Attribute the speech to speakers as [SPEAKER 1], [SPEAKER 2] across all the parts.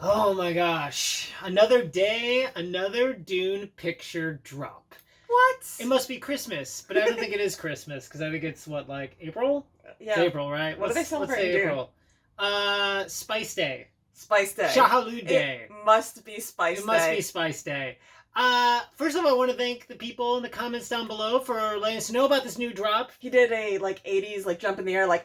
[SPEAKER 1] Oh my gosh. Another day, another Dune picture drop.
[SPEAKER 2] What?
[SPEAKER 1] It must be Christmas, but I don't think it is Christmas because I think it's what, like April?
[SPEAKER 2] Yeah.
[SPEAKER 1] It's April, right?
[SPEAKER 2] What do they celebrate in
[SPEAKER 1] Let's say
[SPEAKER 2] Dune?
[SPEAKER 1] April. Spice Day.
[SPEAKER 2] Spice Day.
[SPEAKER 1] Shahaloo Day.
[SPEAKER 2] It must be Spice Day.
[SPEAKER 1] It must be Spice Day. First of all, I want to thank the people in the comments down below for letting us know about this new drop.
[SPEAKER 2] He did a 80s jump in the air woo,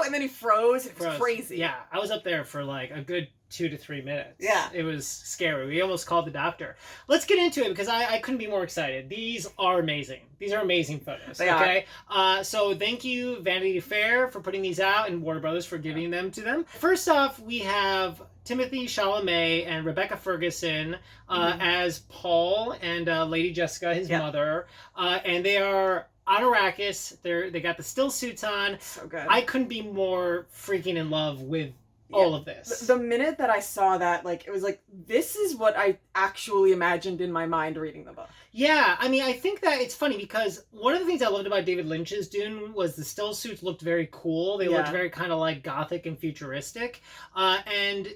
[SPEAKER 2] and then he froze. It was crazy.
[SPEAKER 1] Yeah, I was up there for like a good 2 to 3 minutes.
[SPEAKER 2] Yeah.
[SPEAKER 1] It was scary. We almost called the doctor. Let's get into it because I couldn't be more excited. These are amazing. These are amazing photos.
[SPEAKER 2] They
[SPEAKER 1] okay? So thank you, Vanity Fair, for putting these out and Warner Brothers for giving them to them. First off, we have Timothée Chalamet and Rebecca Ferguson as Paul and Lady Jessica, his mother. And they are on Arrakis. They got the still suits on.
[SPEAKER 2] So good.
[SPEAKER 1] I couldn't be more freaking in love with all of this.
[SPEAKER 2] The minute that I saw that, it was like, this is what I actually imagined in my mind reading the book.
[SPEAKER 1] Yeah, I mean, I think that it's funny because one of the things I loved about David Lynch's Dune was the still suits looked very cool. They looked very kind of like gothic and futuristic. And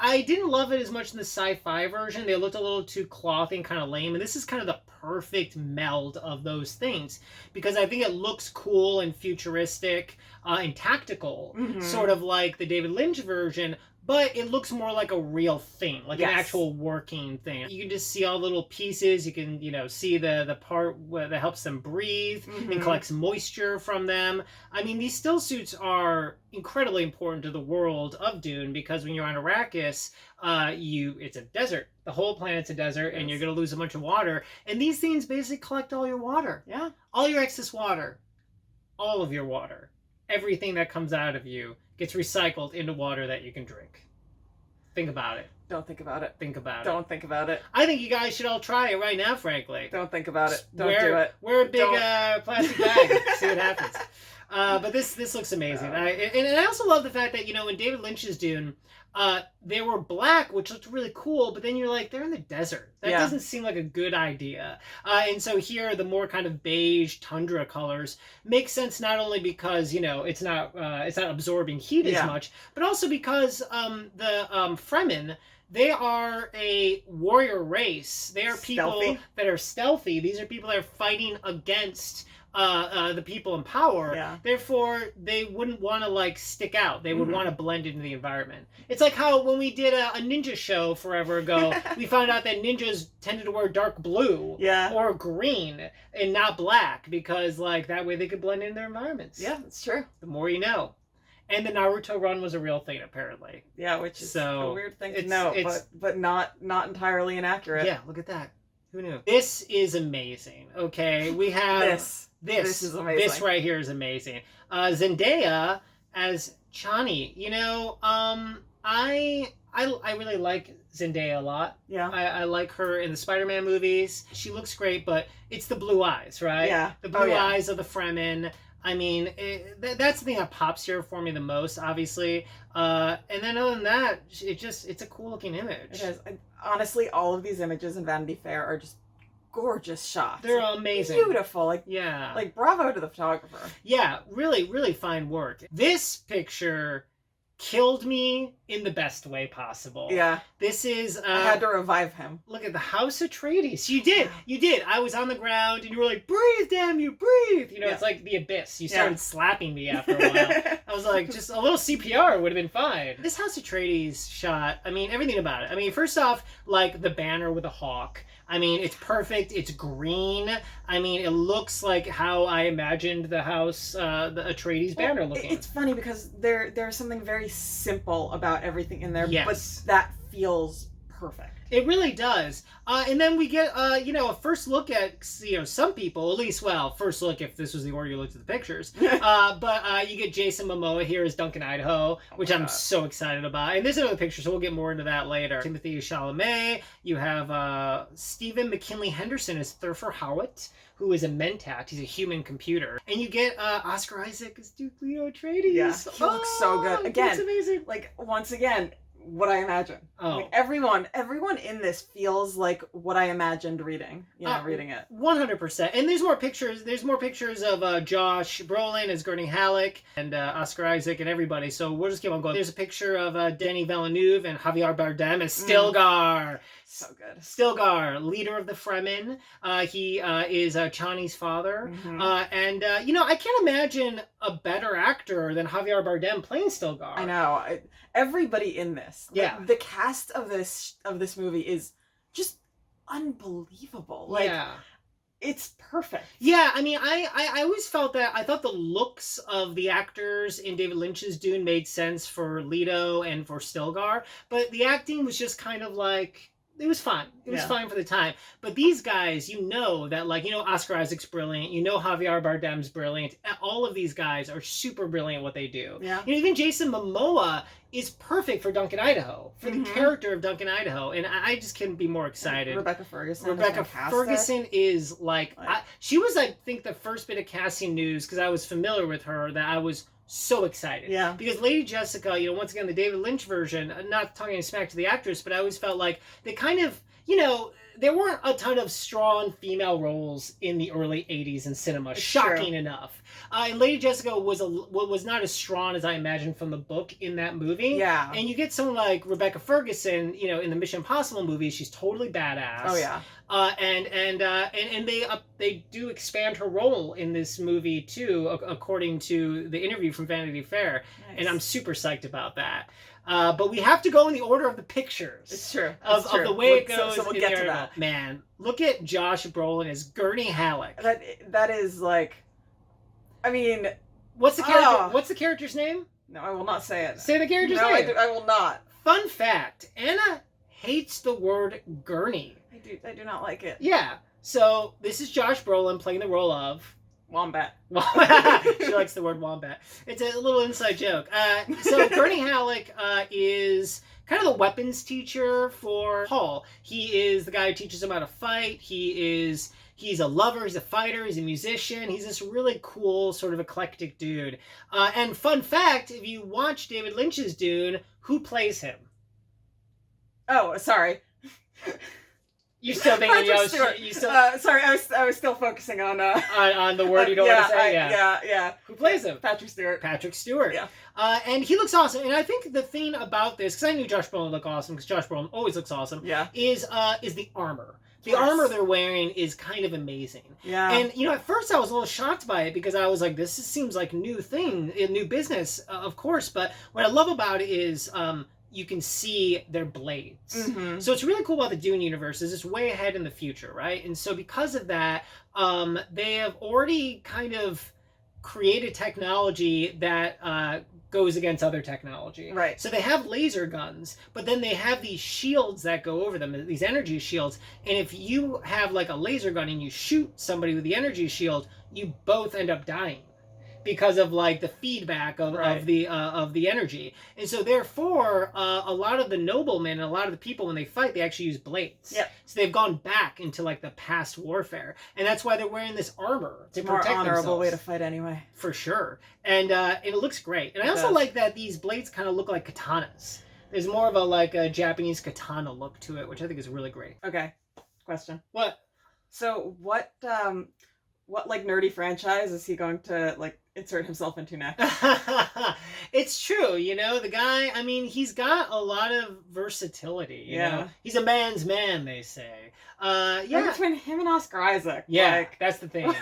[SPEAKER 1] I didn't love it as much in the sci-fi version. They looked a little too clothy and kind of lame. And this is kind of the perfect meld of those things because I think it looks cool and futuristic and tactical, sort of like the David Lynch version, but it looks more like a real thing, like an actual working thing. You can just see all the little pieces. You can, see the part that helps them breathe and collects moisture from them. I mean, these still suits are incredibly important to the world of Dune because when you're on Arrakis, it's a desert. The whole planet's a desert, and you're going to lose a bunch of water. And these things basically collect all your water.
[SPEAKER 2] Yeah.
[SPEAKER 1] All your excess water. All of your water. Everything that comes out of you gets recycled into water that you can drink. Think about it.
[SPEAKER 2] Don't think about it.
[SPEAKER 1] Think about it.
[SPEAKER 2] Don't think about it.
[SPEAKER 1] I think you guys should all try it right now, frankly.
[SPEAKER 2] Don't think about it. Don't do it.
[SPEAKER 1] Wear a big plastic bag. See what happens. But this looks amazing. And I also love the fact that, in David Lynch's Dune, they were black, which looked really cool, but then you're like, they're in the desert. That doesn't seem like a good idea. And so here, the more kind of beige tundra colors make sense not only because, it's not absorbing heat as much, but also because the Fremen, they are a warrior race. They are people that are stealthy. These are people that are fighting against the people in power.
[SPEAKER 2] Yeah.
[SPEAKER 1] Therefore, they wouldn't want to stick out. They would want to blend into the environment. It's like how when we did a ninja show forever ago, we found out that ninjas tended to wear dark blue or green and not black because that way they could blend in their environments.
[SPEAKER 2] Yeah, that's true.
[SPEAKER 1] The more you know. And the Naruto run was a real thing, apparently.
[SPEAKER 2] Yeah, which is a weird thing to know, but not entirely inaccurate.
[SPEAKER 1] Yeah, look at that. Who knew? This is amazing. Okay, we have This is amazing. This right here is amazing. Zendaya as Chani. I really like Zendaya a lot. Yeah. I like her in the Spider-Man movies. She looks great, but it's the blue eyes, right? Yeah. The blue eyes of the Fremen. I mean, that's the thing that pops here for me the most, obviously. And then other than that, it's a cool looking image.
[SPEAKER 2] It is. Honestly, all of these images in Vanity Fair are just gorgeous shots.
[SPEAKER 1] They're amazing.
[SPEAKER 2] Beautiful. Bravo to the photographer. Yeah,
[SPEAKER 1] really, really fine work. This picture killed me in the best way possible.
[SPEAKER 2] Yeah.
[SPEAKER 1] This is...
[SPEAKER 2] I had to revive him.
[SPEAKER 1] Look at the House Atreides. You did. You did. I was on the ground and you were like, breathe, damn you, breathe. It's like the abyss. You started slapping me after a while. I was like, just a little CPR would have been fine. This House Atreides shot, I mean, everything about it. I mean, first off, the banner with a hawk. I mean, it's perfect. It's green. I mean, it looks like how I imagined the house, the Atreides banner looking.
[SPEAKER 2] It's funny because there's something very simple about everything in there, but that feels perfect.
[SPEAKER 1] It really does. And then we get, a first look at, some people, at least, first look if this was the order you looked at the pictures. But you get Jason Momoa here as Duncan Idaho, which I'm so excited about. And there's another picture, so we'll get more into that later. Timothée Chalamet. You have Stephen McKinley Henderson as Thurfer Howat, who is a Mentat. He's a human computer. And you get Oscar Isaac as Duke Leo Atreides.
[SPEAKER 2] Yeah, he looks so good. Again,
[SPEAKER 1] it's amazing.
[SPEAKER 2] Once again, what I imagine.
[SPEAKER 1] Oh.
[SPEAKER 2] Like everyone in this feels like what I imagined reading. Reading it.
[SPEAKER 1] 100%. And there's more pictures. There's more pictures of Josh Brolin as Gurney Halleck and Oscar Isaac and everybody. So we'll just keep on going. There's a picture of Denis Villeneuve and Javier Bardem as Stilgar.
[SPEAKER 2] So good.
[SPEAKER 1] Stilgar, leader of the Fremen. He is Chani's father. And I can't imagine a better actor than Javier Bardem playing Stilgar.
[SPEAKER 2] I know. Everybody in this.
[SPEAKER 1] Yeah.
[SPEAKER 2] The cast of this movie is just unbelievable. Like, it's perfect.
[SPEAKER 1] Yeah, I mean, I always felt that, I thought the looks of the actors in David Lynch's Dune made sense for Leto and for Stilgar, but the acting was just kind of like, it was fine. It was fine for the time. But these guys, that Oscar Isaac's brilliant. Javier Bardem's brilliant. All of these guys are super brilliant at what they do.
[SPEAKER 2] Yeah.
[SPEAKER 1] Even Jason Momoa is perfect for Duncan Idaho, for the character of Duncan Idaho. And I just couldn't be more excited.
[SPEAKER 2] Rebecca Ferguson.
[SPEAKER 1] Rebecca Ferguson is she was, I think, the first bit of casting news, because I was familiar with her, that I was so excited.
[SPEAKER 2] Yeah.
[SPEAKER 1] Because Lady Jessica, once again, the David Lynch version, not talking any smack to the actress, but I always felt like they kind of, there weren't a ton of strong female roles in the early 80s in cinema, shocking enough. And Lady Jessica was not as strong as I imagined from the book in that movie.
[SPEAKER 2] Yeah.
[SPEAKER 1] And you get someone like Rebecca Ferguson, in the Mission Impossible movies, she's totally badass.
[SPEAKER 2] Oh, yeah.
[SPEAKER 1] And they do expand her role in this movie too, according to the interview from Vanity Fair. Nice. And I'm super psyched about that. But we have to go in the order of the pictures.
[SPEAKER 2] It's true.
[SPEAKER 1] Of the way it goes.
[SPEAKER 2] So we'll get to that.
[SPEAKER 1] Man, look at Josh Brolin as Gurney Halleck.
[SPEAKER 2] That is like, I mean,
[SPEAKER 1] what's the character? What's the character's name?
[SPEAKER 2] No, I will not say it.
[SPEAKER 1] Say the character's name.
[SPEAKER 2] No, I will not.
[SPEAKER 1] Fun fact: Anna hates the word gurney.
[SPEAKER 2] I do not like it.
[SPEAKER 1] Yeah. So this is Josh Brolin playing the role of
[SPEAKER 2] Wombat.
[SPEAKER 1] She likes the word wombat. It's a little inside joke. So Gurney Halleck is kind of the weapons teacher for Paul. He is the guy who teaches him how to fight. He's a lover, he's a fighter, he's a musician. He's this really cool, sort of eclectic dude. And fun fact, if you watch David Lynch's Dune, who plays him?
[SPEAKER 2] Oh, sorry.
[SPEAKER 1] You still thinking
[SPEAKER 2] sorry, I was still focusing on
[SPEAKER 1] the word you don't want to say.
[SPEAKER 2] Yeah.
[SPEAKER 1] Who plays him?
[SPEAKER 2] Patrick Stewart.
[SPEAKER 1] Yeah. And he looks awesome. And I think the thing about this, because I knew Josh Brolin looked awesome, because Josh Brolin always looks awesome.
[SPEAKER 2] Yeah.
[SPEAKER 1] Is the armor. The armor they're wearing is kind of amazing.
[SPEAKER 2] Yeah.
[SPEAKER 1] And, at first I was a little shocked by it, because I was like, this seems like a new business, of course. But what I love about it is you can see their blades.
[SPEAKER 2] Mm-hmm.
[SPEAKER 1] So it's really cool about the Dune universe is it's way ahead in the future, right? And so because of that, they have already kind of created technology that goes against other technology.
[SPEAKER 2] Right.
[SPEAKER 1] So they have laser guns, but then they have these shields that go over them, these energy shields. And if you have like a laser gun and you shoot somebody with the energy shield, you both end up dying, because of like the feedback of the energy. And so therefore a lot of the noblemen and a lot of the people, when they fight, they actually use blades.
[SPEAKER 2] Yeah.
[SPEAKER 1] So they've gone back into like the past warfare, and that's why they're wearing this armor to
[SPEAKER 2] more
[SPEAKER 1] protect
[SPEAKER 2] honorable
[SPEAKER 1] themselves.
[SPEAKER 2] Way to fight anyway.
[SPEAKER 1] For sure. And it looks great. And I also like that these blades kind of look like katanas. There's more of a Japanese katana look to it, which I think is really great.
[SPEAKER 2] Okay. Question.
[SPEAKER 1] What?
[SPEAKER 2] So what like nerdy franchise is he going to insert himself into next?
[SPEAKER 1] It's true, the guy, I mean, he's got a lot of versatility, you know? He's a man's man, they say.
[SPEAKER 2] Yeah. Between him and Oscar Isaac.
[SPEAKER 1] Yeah, that's the thing.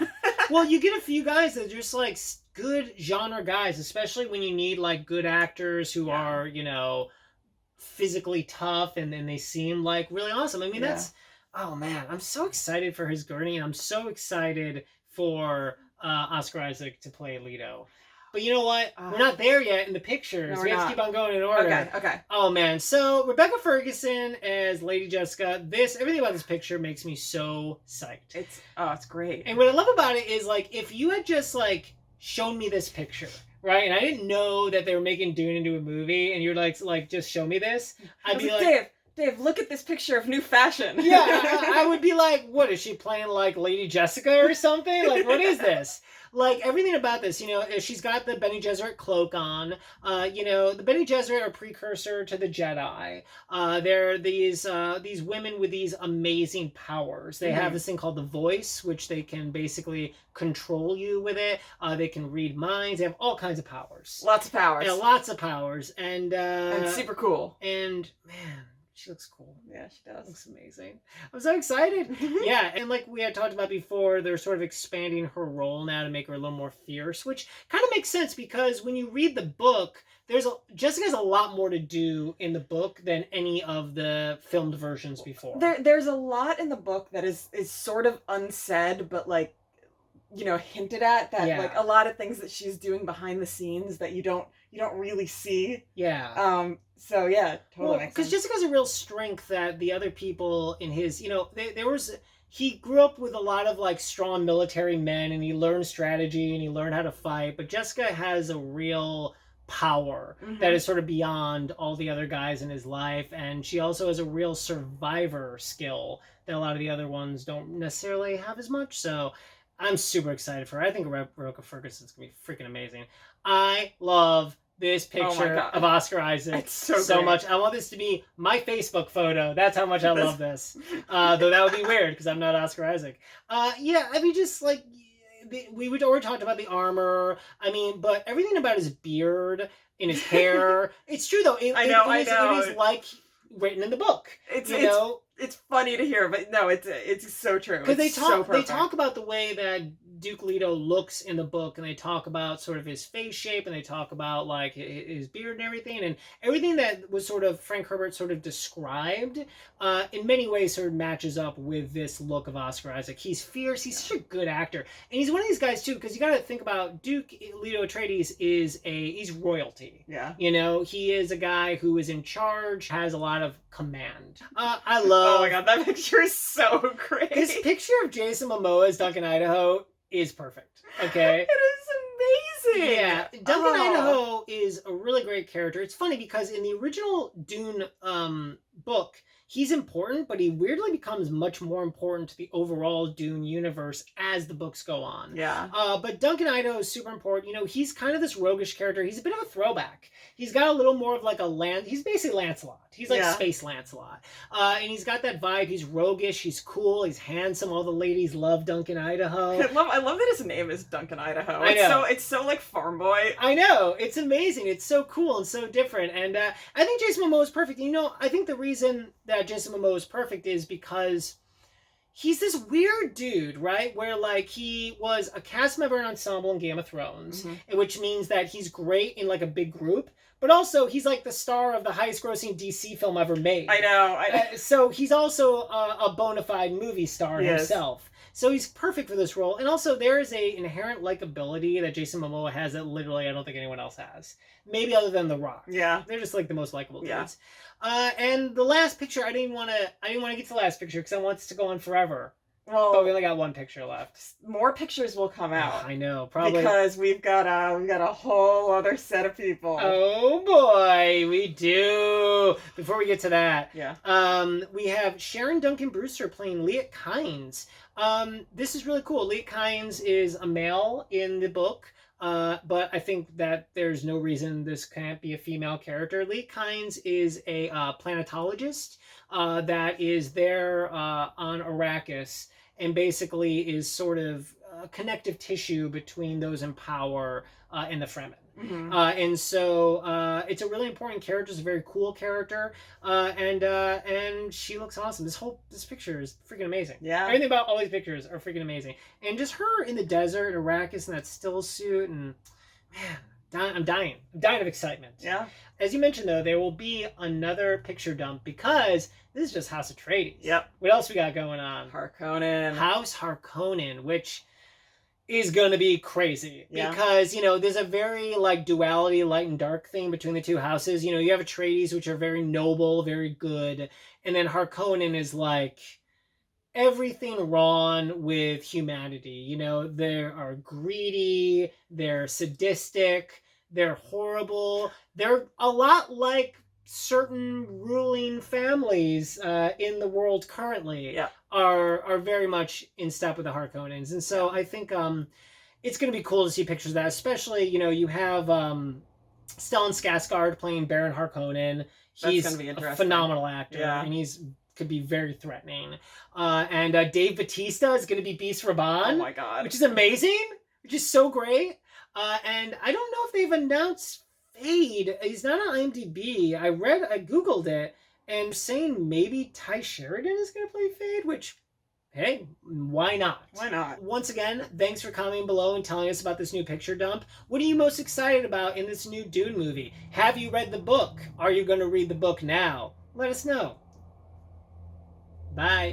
[SPEAKER 1] Well, you get a few guys that are just good genre guys, especially when you need good actors who are, physically tough and then they seem really awesome. I mean, that's, oh man, I'm so excited for his Gurney, and I'm so excited for Oscar Isaac to play Leto. But you know what? We're not there yet in the pictures.
[SPEAKER 2] No,
[SPEAKER 1] we have to keep on going in order.
[SPEAKER 2] Okay.
[SPEAKER 1] Oh man. So Rebecca Ferguson as Lady Jessica. Everything about this picture makes me so psyched.
[SPEAKER 2] It's great.
[SPEAKER 1] And what I love about it is if you had just shown me this picture, right? And I didn't know that they were making Dune into a movie, and you're like just show me this. I'd be like,
[SPEAKER 2] Dave, look at this picture of new fashion.
[SPEAKER 1] Yeah, I would be like, what, is she playing like Lady Jessica or something? Like, what is this? Like, everything about this, she's got the Bene Gesserit cloak on. The Bene Gesserit are precursor to the Jedi. They're these women with these amazing powers. They have this thing called the Voice, which they can basically control you with it. They can read minds. They have all kinds of powers.
[SPEAKER 2] Lots of powers.
[SPEAKER 1] Yeah, lots of powers. And
[SPEAKER 2] super cool.
[SPEAKER 1] And, man... She looks cool.
[SPEAKER 2] Yeah, she does.
[SPEAKER 1] Looks amazing. I'm so excited. Yeah, and like we had talked about before, they're sort of expanding her role now to make her a little more fierce, which kind of makes sense because when you read the book, Jessica has a lot more to do in the book than any of the filmed versions before.
[SPEAKER 2] There's a lot in the book that is sort of unsaid, but like, hinted at that, like a lot of things that she's doing behind the scenes that you don't really see.
[SPEAKER 1] Yeah.
[SPEAKER 2] So yeah, totally.
[SPEAKER 1] Because Jessica has a real strength that the other people in his, he grew up with a lot of like strong military men, and he learned strategy and he learned how to fight. But Jessica has a real power that is sort of beyond all the other guys in his life, and she also has a real survivor skill that a lot of the other ones don't necessarily have as much. So I'm super excited for her. I think Rebecca Ferguson's gonna be freaking amazing. I love this picture of Oscar Isaac
[SPEAKER 2] it's so
[SPEAKER 1] much. I want this to be my Facebook photo. That's how much I love this. Though that would be weird because I'm not Oscar Isaac. Just like we already talked about the armor. But everything about his beard and his hair. It's true though. I know. It is like written in the book.
[SPEAKER 2] It's funny to hear, but no, it's so true.
[SPEAKER 1] Because they talk about the way that Duke Leto looks in the book, and they talk about sort of his face shape, and they talk about like his beard and everything that was sort of Frank Herbert sort of described. In many ways, sort of matches up with this look of Oscar Isaac. He's fierce. He's such a good actor, and he's one of these guys too. Because you got to think about Duke Leto Atreides he's royalty.
[SPEAKER 2] Yeah.
[SPEAKER 1] He is a guy who is in charge, has a lot of command. I love.
[SPEAKER 2] Oh my god, that picture is so great.
[SPEAKER 1] His picture of Jason Momoa as Duncan Idaho is perfect. Okay?
[SPEAKER 2] It is amazing.
[SPEAKER 1] Yeah. Duncan Idaho is a really great character. It's funny because in the original Dune book, he's important, but he weirdly becomes much more important to the overall Dune universe as the books go on.
[SPEAKER 2] Yeah.
[SPEAKER 1] But Duncan Idaho is super important. He's kind of this roguish character. He's a bit of a throwback. He's got a little more of like he's basically Lancelot. He's like Space Lancelot. And he's got that vibe. He's roguish. He's cool. He's handsome. All the ladies love Duncan Idaho.
[SPEAKER 2] I love that his name is Duncan Idaho.
[SPEAKER 1] I know.
[SPEAKER 2] It's so like farm boy.
[SPEAKER 1] I know. It's amazing. It's so cool and so different. And I think Jason Momoa is perfect. I think the reason that Jason Momoa is perfect is because he's this weird dude, right? Where like he was a cast member in ensemble in Game of Thrones, which means that he's great in like a big group, but also he's like the star of the highest grossing DC film ever made.
[SPEAKER 2] I know.
[SPEAKER 1] So he's also a bona fide movie star himself. So he's perfect for this role. And also there is a inherent likability that Jason Momoa has that literally I don't think anyone else has. Maybe other than The Rock.
[SPEAKER 2] Yeah.
[SPEAKER 1] They're just like the most likable dudes. And the last picture, I didn't want to get to the last picture because I want this to go on forever. Well, but we only got one picture left.
[SPEAKER 2] More pictures will come out.
[SPEAKER 1] I know, probably
[SPEAKER 2] because we've got a whole other set of people.
[SPEAKER 1] Oh boy, we do. Before we get to that, we have Sharon Duncan Brewster playing Liet Kynes. This is really cool. Liet Kynes is a male in the book. But I think that there's no reason this can't be a female character. Liet Kynes is a planetologist that is there on Arrakis and basically is sort of connective tissue between those in power and the Fremen. And so it's a really important character. It's a very cool character, and she looks awesome. This picture is freaking amazing.
[SPEAKER 2] Yeah,
[SPEAKER 1] everything about all these pictures are freaking amazing. And just her in the desert, Arrakis, in that still suit, and man, I'm dying of excitement.
[SPEAKER 2] Yeah.
[SPEAKER 1] As you mentioned, though, there will be another picture dump because this is just House Atreides.
[SPEAKER 2] Yep.
[SPEAKER 1] What else we got going on?
[SPEAKER 2] Harkonnen.
[SPEAKER 1] House Harkonnen, which is going to be crazy because, there's a very like duality, light and dark thing between the two houses. You have Atreides, which are very noble, very good. And then Harkonnen is like everything wrong with humanity. They are greedy, they're sadistic, they're horrible. They're a lot like certain ruling families in the world currently
[SPEAKER 2] Yeah.
[SPEAKER 1] are very much in step with the Harkonnens. And so I think it's going to be cool to see pictures of that, especially, you have Stellan Skarsgård playing Baron Harkonnen.
[SPEAKER 2] That's
[SPEAKER 1] He's
[SPEAKER 2] gonna be
[SPEAKER 1] a
[SPEAKER 2] interesting.
[SPEAKER 1] phenomenal actor,
[SPEAKER 2] Yeah.
[SPEAKER 1] and could be very threatening. And Dave Bautista is going to be Beast Raban.
[SPEAKER 2] Oh my god.
[SPEAKER 1] Which is amazing, which is so great. And I don't know if they've announced Fade. He's not on IMDb. I Googled it, and saying maybe Ty Sheridan is going to play Fade, which, hey, why not?
[SPEAKER 2] Why not?
[SPEAKER 1] Once again, thanks for commenting below and telling us about this new picture dump. What are you most excited about in this new Dune movie? Have you read the book? Are you going to read the book now? Let us know. Bye.